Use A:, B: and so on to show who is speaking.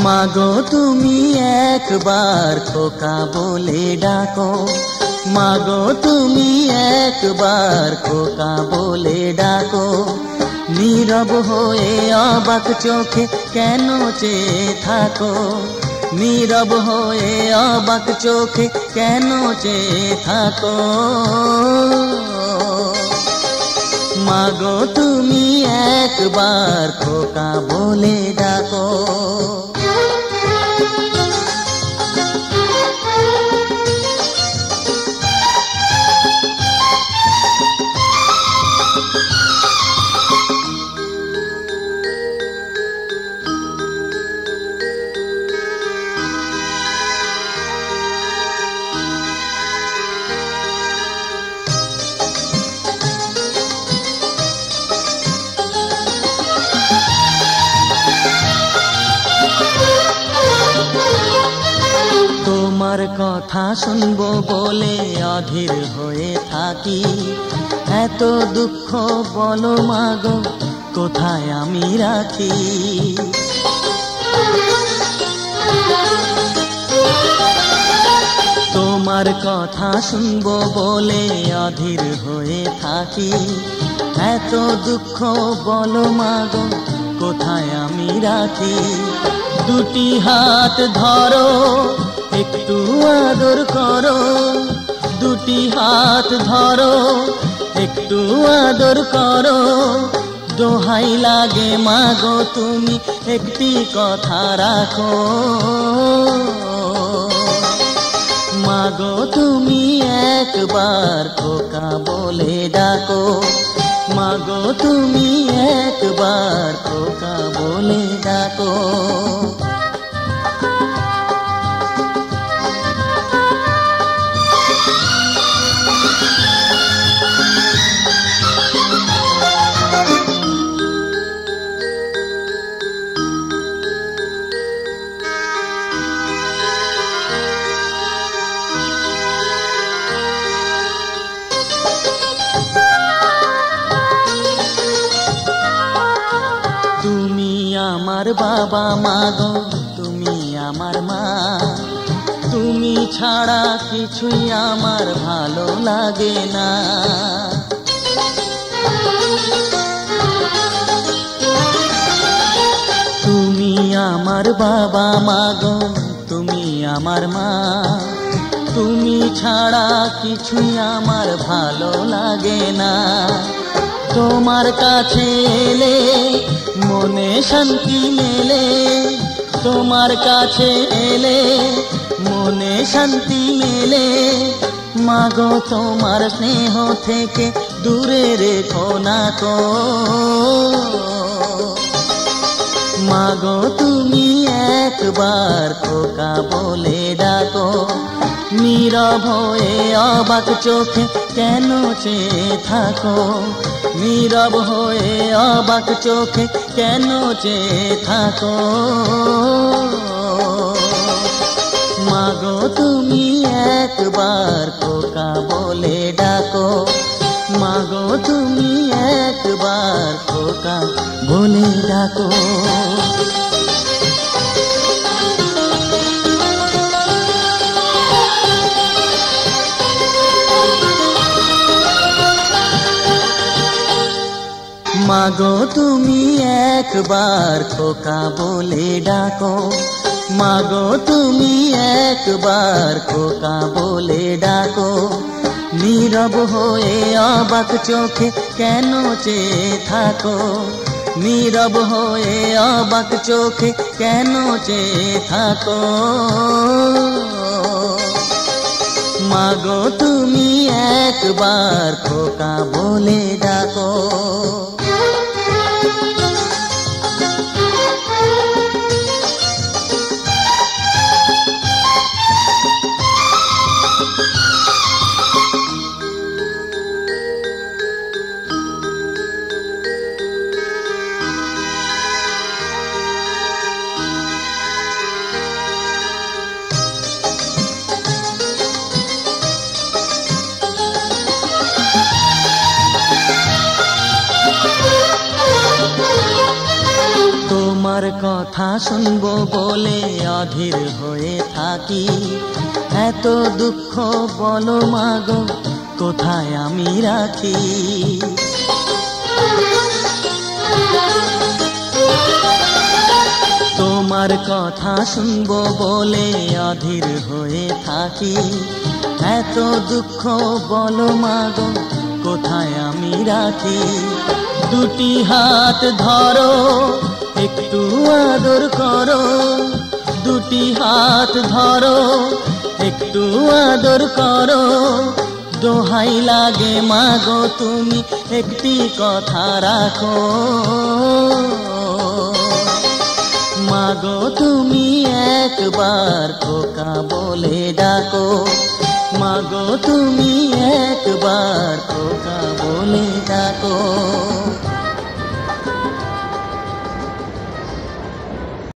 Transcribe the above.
A: মাগো তুমি একবার খোকা বলে ডাকো, মাগো তুমি একবার খোকা বলে ডাকো। নীরব হয়ে অবাক চোখে কেন চেয়ে থাকো, নীরব হয়ে অবাক চোখে কেন চেয়ে থাকো। মাগো তুমি একবার খোকা বলে ডাকো। তোমার কথা শুনবো বলে অধীর হয়ে থাকি, এত দুঃখ বলো মাগো কোথায় আমি রাখি। তোমার কথা শুনবো বলে অধীর হয়ে থাকি, এত দুঃখ বলো মাগো কোথায় আমি রাখি। দুটি হাত ধরো একটু আদর করো, দুটি হাত ধরো একটু আদর করো। দোহাই লাগে মাগো তুমি একটি কথা রাখো, মাগো তুমি একবার খোকা বলে ডাকো, মাগো তুমি একবার খোকা বলে ডাকো। আমার বাবা মাগো তুমি আমার মা, তুমি ছাড়া কিছুই আমার ভালো লাগে না। তুমি আমার বাবা মাগো তুমি আমার মা, তুমি ছাড়া কিছুই আমার ভালো লাগে না। তোমার কাছে এলে মনে শান্তি মেলে, তোমার কাছে এলে মনে শান্তি মেলে। মাগো তোমার স্নেহ থেকে দূরে রেখো না কো, মাগো তুমি একবার খোকা বলে ডাকো। নীরব হয়ে অবাক চোখে কেন চেয়ে থাকো, নীরব হয়ে অবাক চোখে কেন চেয়ে থাকো। মাগো তুমি একবার খোকা বলে ডাকো, মাগো তুমি একবার খোকা বলে ডাকো। মাগো তুমি একবার খোকা বলে ডাকো, মাগো তুমি একবার খোকা বলে ডাকো। নীরব হয়ে অবাক চোখে কেন চেয়ে থাকো, নীরব হয়ে অবাক চোখে কেন চেয়ে থাকো। মাগো তুমি একবার খোকা বলে ডাকো। তোমার কথা শুনবো বলে অধীর হয়ে থাকি, এত দুঃখ বলো মাগো কোথায় আমি রাখি। তোমার কথা শুনবো বলে অধীর হয়ে থাকি, এত দুঃখ বলো মাগো কোথায় আমি রাখি। দুটি হাত ধরো একটু আদর করো, দুটি হাত ধরো একটু আদর করো, দোহাই লাগে মাগো তুমি একটি কথা রাখো। মাগো তুমি একবার খোকা বলে ডাকো, মাগো তুমি একবার খোকা বলে ডাকো।